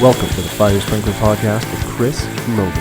Welcome to the Fire Sprinkler Podcast with Chris and Logan.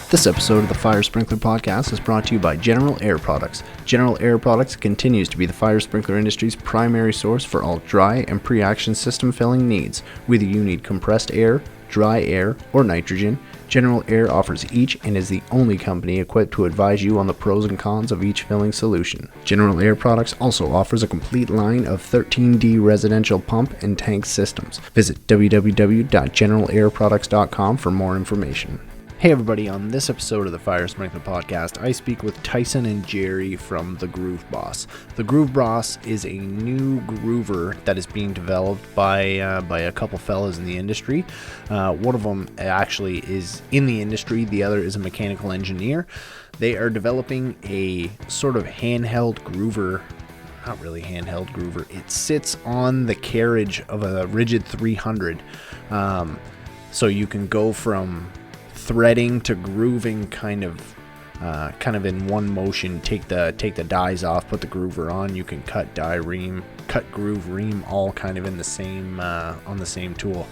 This episode of the Fire Sprinkler Podcast is brought to you by General Air Products. General Air Products continues to be the fire sprinkler industry's primary source for all dry and pre-action system filling needs. Whether you need compressed air, dry air, or nitrogen, General Air offers each and is the only company equipped to advise you on the pros and cons of each filling solution. General Air Products also offers a complete line of 13D residential pump and tank systems. Visit www.generalairproducts.com for more information. Hey everybody, on this episode of the Fire Sprinkler Podcast, I speak with Tyson and Jerry from The Groove Boss. The Groove Boss is a new groover that is being developed by a couple fellas in the industry. One of them actually is in the industry, the other is a mechanical engineer. They are developing a sort of handheld groover. Not really handheld groover. It sits on the carriage of a rigid 300. So you can go from threading to grooving kind of in one motion. Take the dies off, put the groover on. You can cut groove, ream, all kind of in the same on the same tool.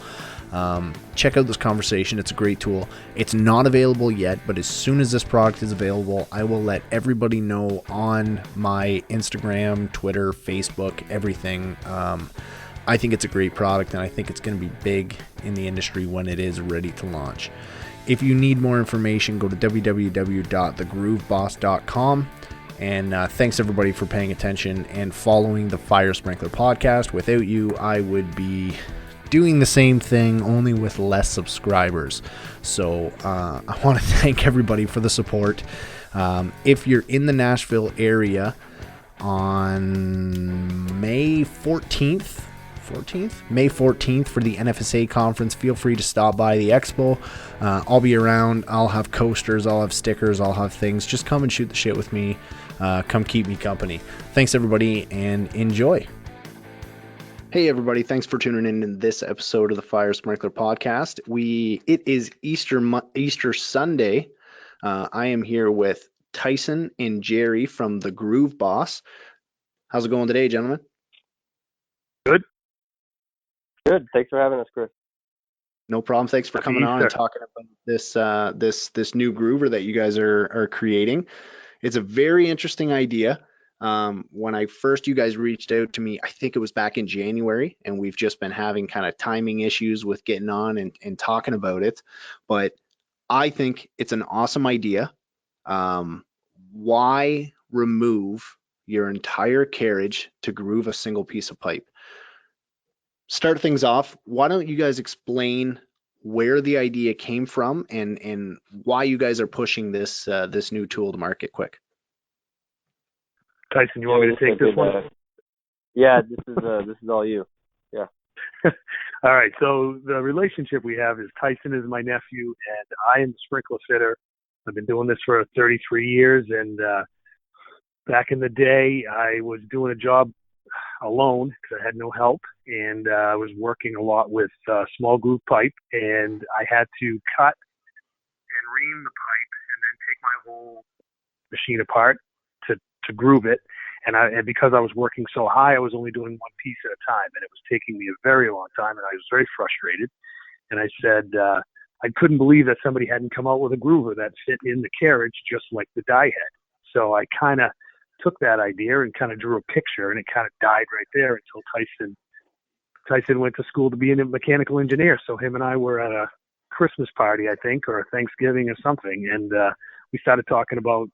Check out this conversation. It's a great tool. It's not available yet, but as soon as this product is available, I will let everybody know on my Instagram, Twitter, Facebook, everything. I think it's a great product, and I think it's going to be big in the industry when it is ready to launch. If you need more information, go to www.thegrooveboss.com. And thanks everybody for paying attention and following the Fire Sprinkler Podcast. Without you, I would be doing the same thing, only with less subscribers. So I want to thank everybody for the support. If you're in the Nashville area on May 14th for the NFSA conference, feel free to stop by the expo. I'll be around. I'll have coasters, I'll have stickers, I'll have things. Just come and shoot the shit with me. Come keep me company. Thanks everybody, and enjoy. Hey everybody, thanks for tuning in to this episode of the Fire Sprinkler Podcast. It is Easter Sunday. I am here with Tyson and Jerry from The Groove Boss. How's it going today, gentlemen? Good. Thanks for having us, Chris. No problem. Thanks for coming on and talking about this new groover that you guys are creating. It's a very interesting idea. When you guys reached out to me, I think it was back in January, and we've just been having kind of timing issues with getting on and talking about it. But I think it's an awesome idea. Why remove your entire carriage to groove a single piece of pipe? Start things off. Why don't you guys explain where the idea came from and why you guys are pushing this new tool to market quick? Tyson, you want me to take this one? Yeah, this is all you. Yeah. All right. So the relationship we have is Tyson is my nephew, and I am the sprinkler fitter. I've been doing this for 33 years, and back in the day, I was doing a job alone because I had no help, and I was working a lot with small groove pipe, and I had to cut and ream the pipe and then take my whole machine apart to groove it. And because I was working so high, I was only doing one piece at a time, and it was taking me a very long time, and I was very frustrated. And I said I couldn't believe that somebody hadn't come out with a groover that fit in the carriage just like the die head. So I kind of took that idea and kind of drew a picture, and it kind of died right there until Tyson went to school to be a mechanical engineer. So him and I were at a Christmas party, I think, or a Thanksgiving or something, and we started talking about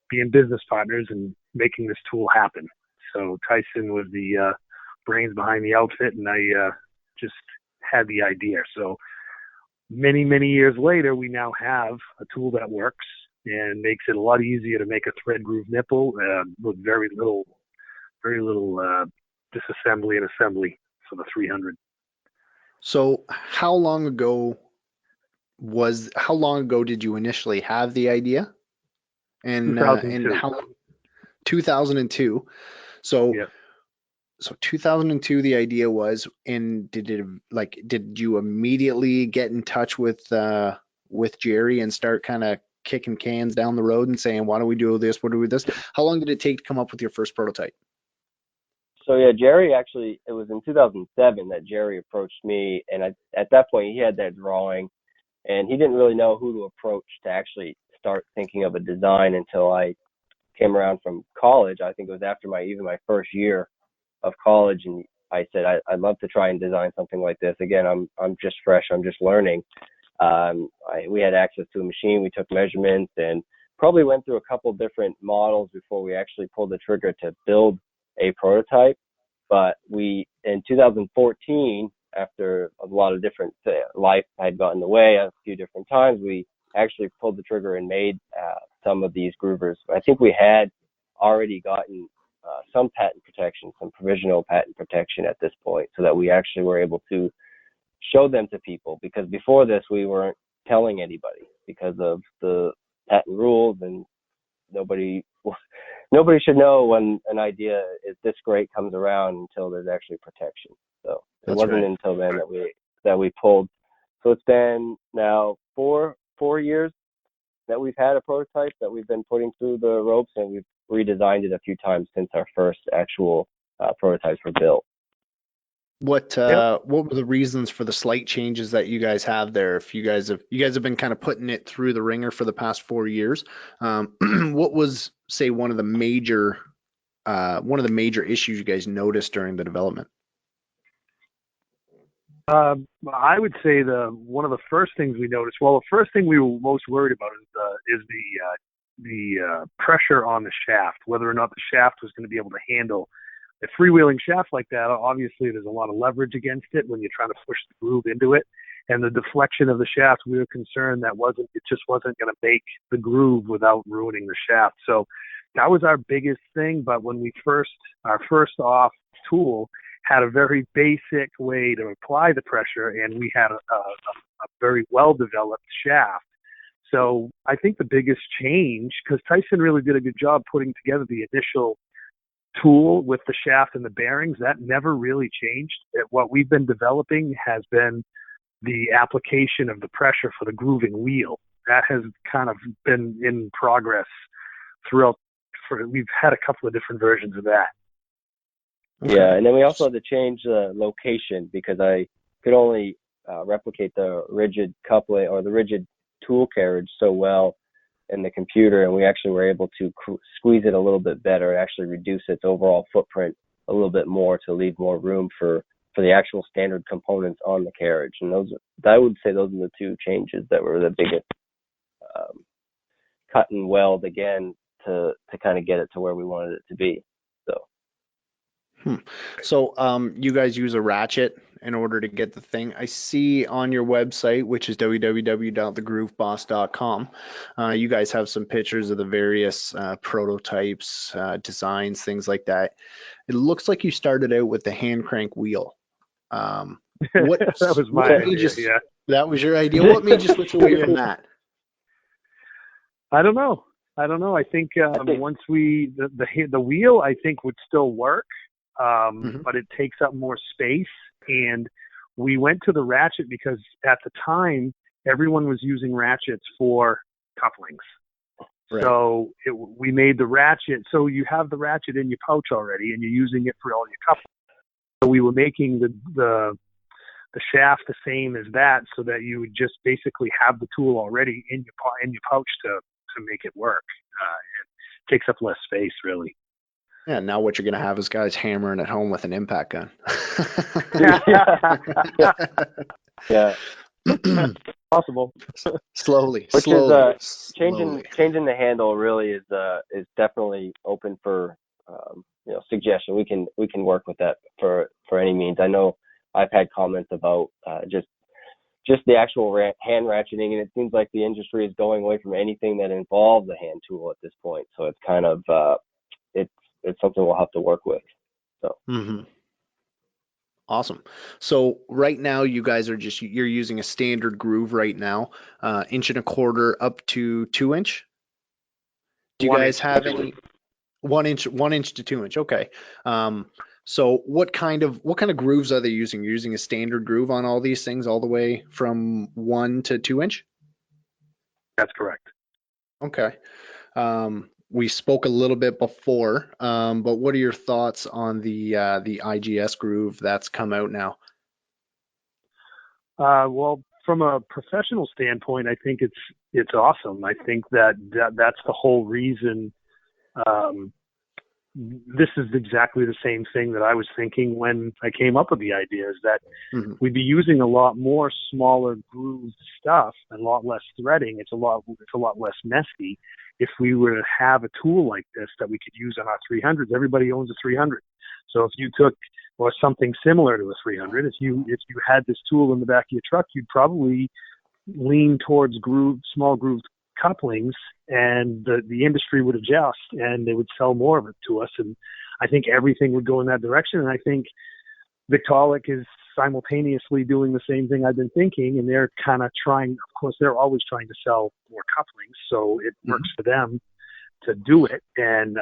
being business partners and making this tool happen. So Tyson was the brains behind the outfit, and I just had the idea. So many, many years later, we now have a tool that works and makes it a lot easier to make a thread groove nipple with very little disassembly and assembly for the 300. So how long ago did you initially have the idea? And 2002. So yeah. So 2002 the idea was, and did you immediately get in touch with Jerry and start kind of kicking cans down the road and saying, why don't we do this? What do we do this? How long did it take to come up with your first prototype? So yeah, Jerry actually, it was in 2007 that Jerry approached me, and at that point he had that drawing, and he didn't really know who to approach to actually start thinking of a design until I came around from college. I think it was after my first year of college, and I said I'd love to try and design something like this. Again, I'm just fresh, I'm just learning. We had access to a machine, we took measurements, and probably went through a couple different models before we actually pulled the trigger to build a prototype. But in 2014, after a lot of different life had gotten in the way a few different times, we actually pulled the trigger and made some of these groovers. I think we had already gotten some patent protection, some provisional patent protection at this point, so that we actually were able to show them to people, because before this we weren't telling anybody because of the patent rules, and nobody should know when an idea is this great comes around until there's actually protection. So it wasn't until then that we pulled. So it's been now four years that we've had a prototype that we've been putting through the ropes, and we've redesigned it a few times since our first actual prototypes were built. What were the reasons for the slight changes that you guys have there? If you guys have been kind of putting it through the ringer for the past 4 years, what was, say, one of the major issues you guys noticed during the development? I would say one of the first things we noticed. Well, the first thing we were most worried about is the pressure on the shaft, whether or not the shaft was going to be able to handle a freewheeling shaft like that. Obviously, there's a lot of leverage against it when you're trying to push the groove into it, and the deflection of the shaft. We were concerned that it just wasn't going to make the groove without ruining the shaft. So that was our biggest thing. But when our first off tool had a very basic way to apply the pressure, and we had a very well developed shaft. So I think the biggest change, because Tyson really did a good job putting together the initial tool with the shaft and the bearings, that never really changed. What we've been developing has been the application of the pressure for the grooving wheel. That has kind of been in progress throughout. We've had a couple of different versions of that. Okay. Yeah, and then we also had to change the location, because I could only replicate the rigid coupling or the rigid tool carriage so well in the computer, and we actually were able to squeeze it a little bit better and actually reduce its overall footprint a little bit more to leave more room for the actual standard components on the carriage. And I would say those are the two changes that were the biggest cut and weld again to kind of get it to where we wanted it to be. So you guys use a ratchet in order to get the thing. I see on your website, which is www.thegrooveboss.com, you guys have some pictures of the various prototypes, designs, things like that. It looks like you started out with the hand crank wheel. That was my idea. Yeah, that was your idea. What made you switch away from that? I don't know. I think once the wheel, I think would still work. But it takes up more space, and we went to the ratchet because at the time everyone was using ratchets for couplings. Right. So we made the ratchet, so you have the ratchet in your pouch already, and you're using it for all your couplings. So we were making the shaft the same as that, so that you would just basically have the tool already in your pouch to make it work. It takes up less space, really. Yeah, now what you're going to have is guys hammering at home with an impact gun. Yeah. Possible. Slowly. Which is changing the handle really is definitely open for suggestion. We can work with that for any means. I know I've had comments about just the actual hand ratcheting, and it seems like the industry is going away from anything that involves a hand tool at this point. So it's kind of it's something we'll have to work with. So. Mm-hmm. Awesome. So right now you guys are you're using a standard groove right now, 1.25 inches up to 2 inch. Do you guys have any 1 inch to 2 inch? Okay. So what kind of grooves are they using? You're using a standard groove on all these things all the way from 1 to 2 inch? That's correct. Okay. We spoke a little bit before, but what are your thoughts on the IGS groove that's come out now? Well, from a professional standpoint, I think it's awesome. I think that's the whole reason. Um, this is exactly the same thing that I was thinking when I came up with the idea. Is that Hmm. we'd be using a lot more smaller grooved stuff and a lot less threading. It's a lot less messy if we were to have a tool like this that we could use on our 300s. Everybody owns a 300. So if you took or something similar to a 300, if you had this tool in the back of your truck, you'd probably lean towards small grooved couplings, and the industry would adjust and they would sell more of it to us. And I think everything would go in that direction. And I think Victaulic is simultaneously doing the same thing I've been thinking, and they're kind of trying. Of course, they're always trying to sell more couplings, so it works for them to do it. And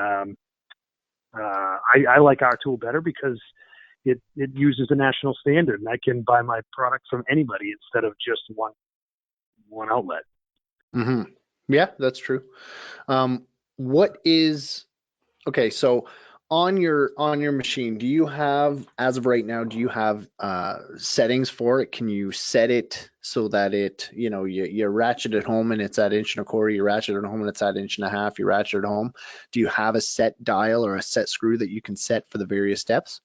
I like our tool better because it uses a national standard, and I can buy my product from anybody instead of just one outlet. Hmm. Yeah, that's true. What is Okay, so on your machine, do you have, as of right now, do you have settings for it? Can you set it so that you ratchet it home and it's at inch and a quarter, you ratchet it home and it's at inch and a half, you ratchet it home. Do you have a set dial or a set screw that you can set for the various steps?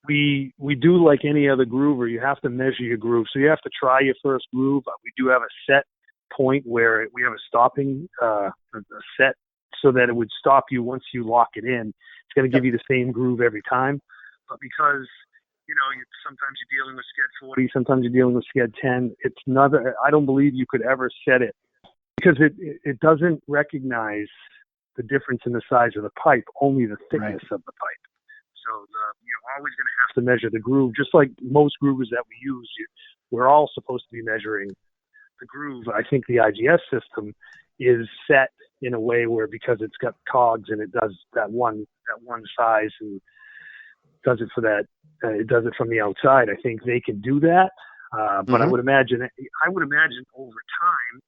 We do like any other groover. You have to measure your groove, so you have to try your first groove. We do have a set point where we have a stopping a set so that it would stop you once you lock it in. It's going to give Yep. you the same groove every time, but because sometimes you're dealing with sked 40, sometimes you're dealing with sked 10. It's not. I don't believe you could ever set it because it doesn't recognize the difference in the size of the pipe, only the Right. thickness of the pipe. So you're always going to have to measure the groove, just like most groovers that we use. We're all supposed to be measuring the groove. I think the IGS system is set in a way where because it's got cogs and it does that one size and does it for that, it does it from the outside. I think they can do that, but I Hmm. would imagine over time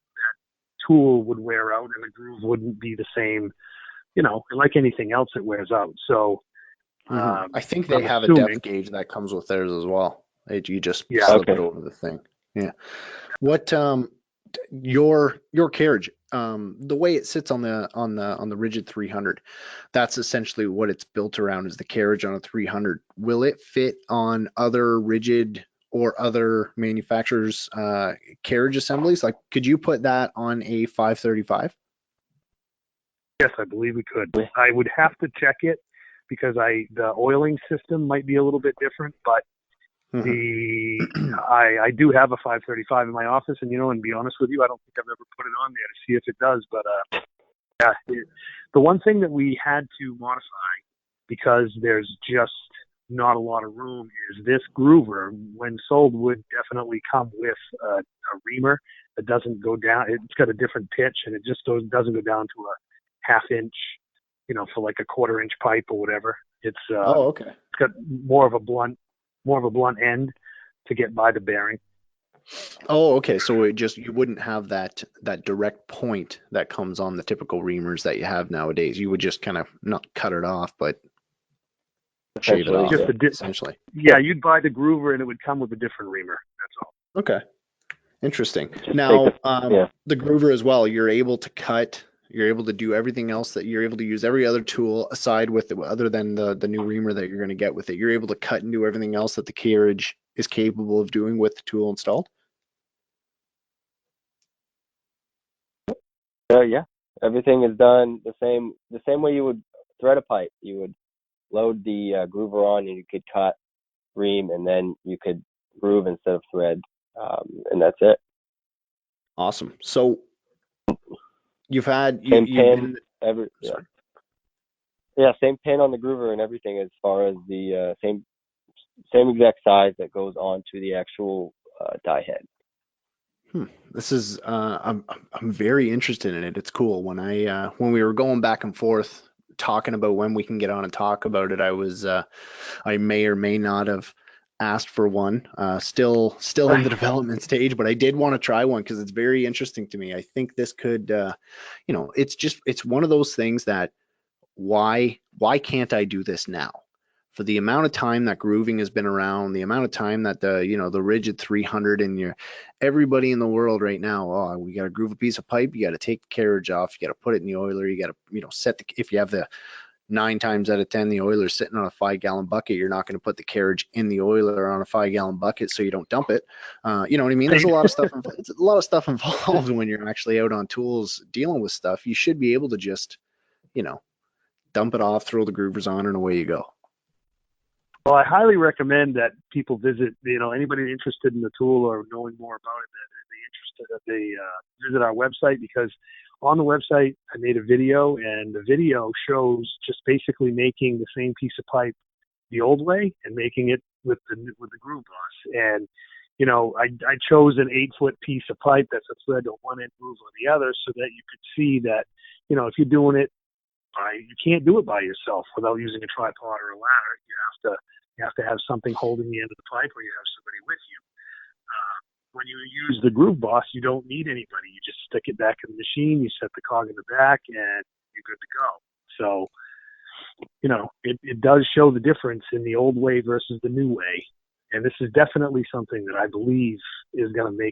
tool would wear out and the groove wouldn't be the same. Like anything else, it wears out. So I think they I'm have a depth assuming, gauge that comes with theirs as well. You just yeah. slip it Okay. over the thing. Yeah. What your carriage, the way it sits on the rigid 300, that's essentially what it's built around, is the carriage on a 300. Will it fit on other rigid or other manufacturers carriage assemblies? Like, could you put that on a 535? Yes, I believe we could. I would have to check it because the oiling system might be a little bit different, but Hmm. I do have a 535 in my office, and be honest with you, I don't think I've ever put it on there to see if it does. But yeah, the one thing that we had to modify because there's just not a lot of room is this groover, when sold, would definitely come with a reamer that doesn't go down. It's got a different pitch, and it just doesn't go down to a half inch, for like a quarter inch pipe or whatever. Oh, okay. It's got more of a blunt end to get by the bearing. Oh, okay. So you wouldn't have that direct point that comes on the typical reamers that you have nowadays. You would just kind of not cut it off, but shave it Essentially, off, Just yeah. a essentially. Yeah, you'd buy the groover and it would come with a different reamer. That's all. Okay. Interesting. Just take Now, yeah. the groover as well, you're able to do everything else, that you're able to use every other tool aside other than the new reamer that you're going to get with it. You're able to cut and do everything else that the carriage is capable of doing with the tool installed. Yeah. Everything is done the same way you would thread a pipe. You would load the groover on, and you could cut, ream, and then you could groove instead of thread, and that's it. Awesome. So Same you've pin, been yeah, sorry. yeah, same pin on the groover and everything as far as the same exact size that goes on to the actual die head. This is I'm very interested in it. It's cool. When we were going back and forth talking about when we can get on and talk about it, I may or may not have asked for one. Still in the development stage, but I did want to try one because it's very interesting to me. I think this could, it's one of those things that why can't I do this now? For the amount of time that grooving has been around, the amount of time that the rigid 300 and everybody in the world right now, oh, we got to groove a piece of pipe, you got to take the carriage off, you got to put it in the oiler, you got to, set if you have the 9 times out of 10, the oiler's sitting on a 5-gallon bucket. You're not going to put the carriage in the oiler on a 5-gallon bucket so you don't dump it. You know what I mean? There's a lot of stuff. It's a lot of stuff involved when you're actually out on tools dealing with stuff. You should be able to just, dump it off, throw the groovers on, and away you go. Well, I highly recommend that people visit, anybody interested in the tool or knowing more about it, that they visit our website, because on the website I made a video, and the video shows just basically making the same piece of pipe the old way and making it with the Groove Boss. And I chose an 8-foot piece of pipe that's a thread on one end, groove on the other, so that you could see that if you're doing it you can't do it by yourself without using a tripod or a ladder. You have to have something holding the end of the pipe, or you have somebody with you. When you use the Groove Boss, you don't need anybody. You just stick it back in the machine, you set the cog in the back, and you're good to go. So, it does show the difference in the old way versus the new way. And this is definitely something that I believe is going to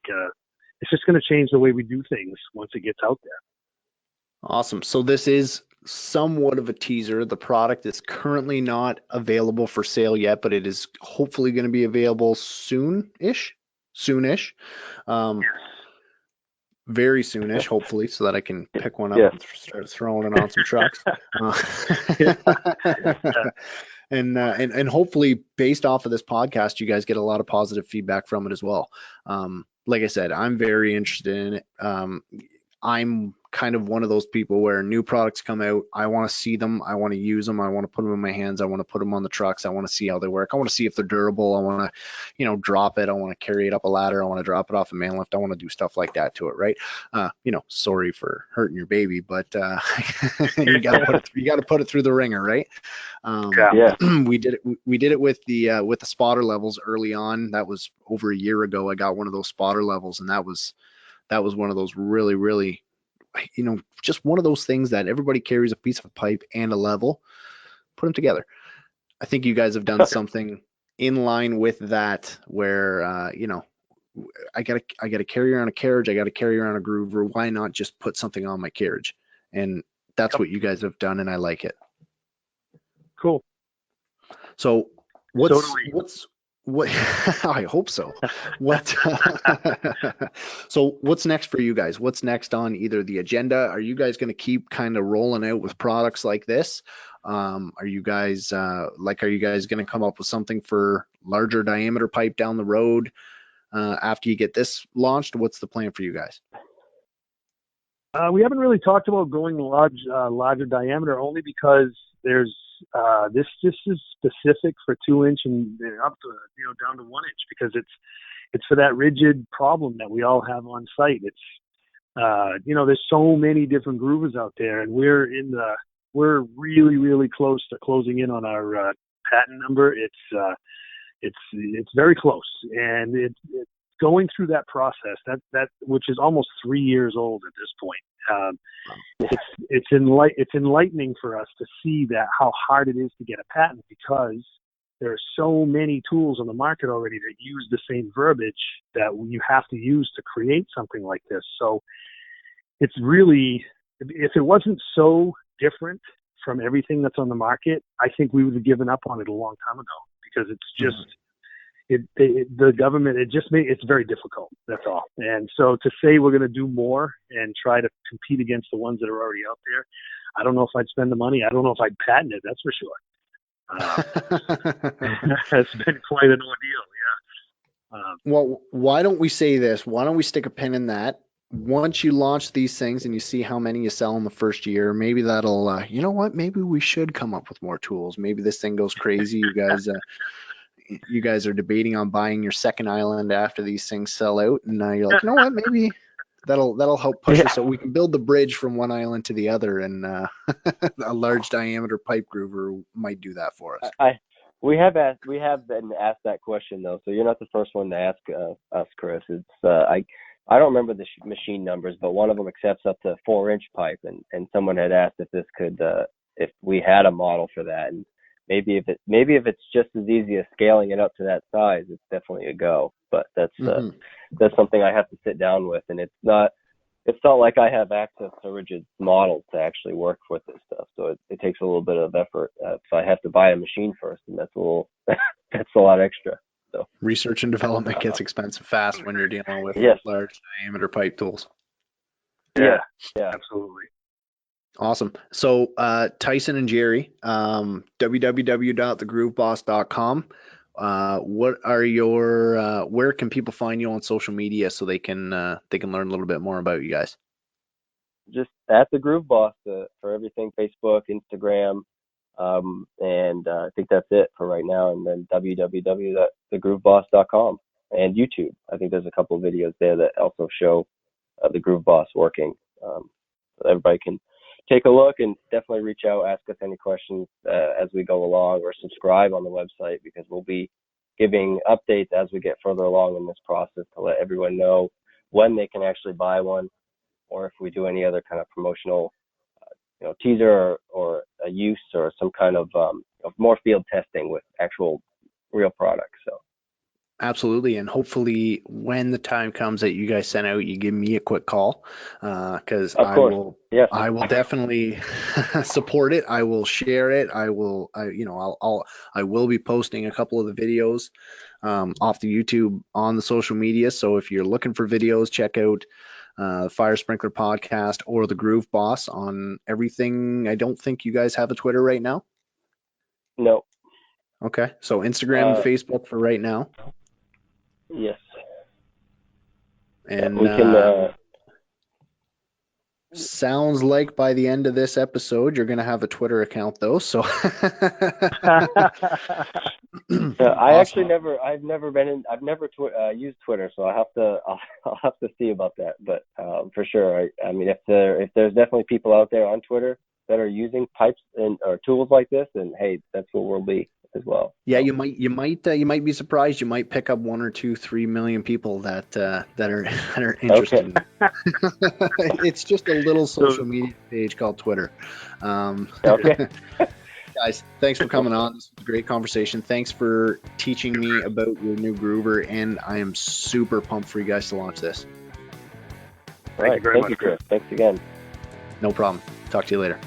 it's just going to change the way we do things once it gets out there. Awesome. So this is somewhat of a teaser. The product is currently not available for sale yet, but it is hopefully going to be available soonish. Very soonish, hopefully, so that I can pick one up and start throwing it on some trucks. And hopefully, based off of this podcast, you guys get a lot of positive feedback from it as well. Like I said, I'm very interested in it. I'm kind of one of those people where new products come out, I want to see them, I want to use them, I want to put them in my hands, I want to put them on the trucks, I want to see how they work, I want to see if they're durable, I want to, drop it, I want to carry it up a ladder, I want to drop it off a man lift, I want to do stuff like that to it, right? Sorry for hurting your baby, but you got to put it through the ringer, right? We did it with the spotter levels early on. That was over a year ago. I got one of those spotter levels, and that was one of those really, really, just one of those things that everybody carries a piece of pipe and a level, put them together. I think you guys have done something in line with that where, I got to carry around a carriage. I got to carry around a groover. Why not just put something on my carriage? And that's what you guys have done, and I like it. Cool. So what I hope so. So what's next for you guys? What's next on either the agenda? Are you guys going to keep kind of rolling out with products like this? Are you guys going to come up with something for larger diameter pipe down the road after you get this launched? What's the plan for you guys? We haven't really talked about going larger diameter, only because there's this is specific for 2-inch and up to down to 1-inch, because it's for that rigid problem that we all have on site. It's there's so many different groovers out there, and we're really, really close to closing in on our patent number. It's very close, and it's going through that process that which is almost 3 years old at this point. It's enlightening for us to see that how hard it is to get a patent, because there are so many tools on the market already that use the same verbiage that you have to use to create something like this. So it's really, if it wasn't so different from everything that's on the market, I think we would have given up on it a long time ago, because it's just the government, it's very difficult. That's all. And so to say we're going to do more and try to compete against the ones that are already out there, I don't know if I'd spend the money. I don't know if I'd patent it. That's for sure. It's been quite an ordeal. Yeah. Well, why don't we say this? Why don't we stick a pin in that? Once you launch these things and you see how many you sell in the first year, maybe that'll, you know what? Maybe we should come up with more tools. Maybe this thing goes crazy. You guys are debating on buying your second island after these things sell out, and you're like, you know what? Maybe that'll help push us so we can build the bridge from one island to the other, and a large diameter pipe groover might do that for us. We have been asked that question though, so you're not the first one to ask us, Chris. It's I don't remember the machine numbers, but one of them accepts up to 4-inch pipe, and someone had asked if this could if we had a model for that, and maybe if it's just as easy as scaling it up to that size, it's definitely a go. But that's something I have to sit down with, and it's not like I have access to rigid models to actually work with this stuff. So it takes a little bit of effort. So I have to buy a machine first, and that's that's a lot extra. So research and development gets expensive fast when you're dealing with large diameter pipe tools. Yeah, absolutely. Awesome. So Tyson and Jerry, www.thegrooveboss.com. What are your where can people find you on social media so they can learn a little bit more about you guys? Just at the Groove Boss for everything, Facebook, Instagram, and I think that's it for right now. And then www.thegrooveboss.com and YouTube. I think there's a couple of videos there that also show the Groove Boss working. So everybody can take a look and definitely reach out, ask us any questions as we go along, or subscribe on the website, because we'll be giving updates as we get further along in this process to let everyone know when they can actually buy one, or if we do any other kind of promotional teaser or a use or some kind of more field testing with actual real products. So absolutely, and hopefully when the time comes that you guys send out, you give me a quick call, because I will definitely support it. I will share it. I will be posting a couple of the videos off the YouTube on the social media. So if you're looking for videos, check out Fire Sprinkler Podcast or the Groove Boss on everything. I don't think you guys have a Twitter right now. No. Okay, so Instagram and Facebook for right now. Yes. And we can. Sounds like by the end of this episode, you're going to have a Twitter account, though. So I've never used Twitter, so I'll have to see about that. But for sure, I mean, if there's definitely people out there on Twitter that are using pipes or tools like this, then hey, that's what we'll be as well. Yeah, you might be surprised. You might pick up 1 or 2, 3 million people that are interested. Okay. It's just a little social media page called Twitter. Okay. Guys, thanks for coming on. This was a great conversation. Thanks for teaching me about your new groover, and I am super pumped for you guys to launch this. Thank you very much, Chris. Thanks again. No problem. Talk to you later.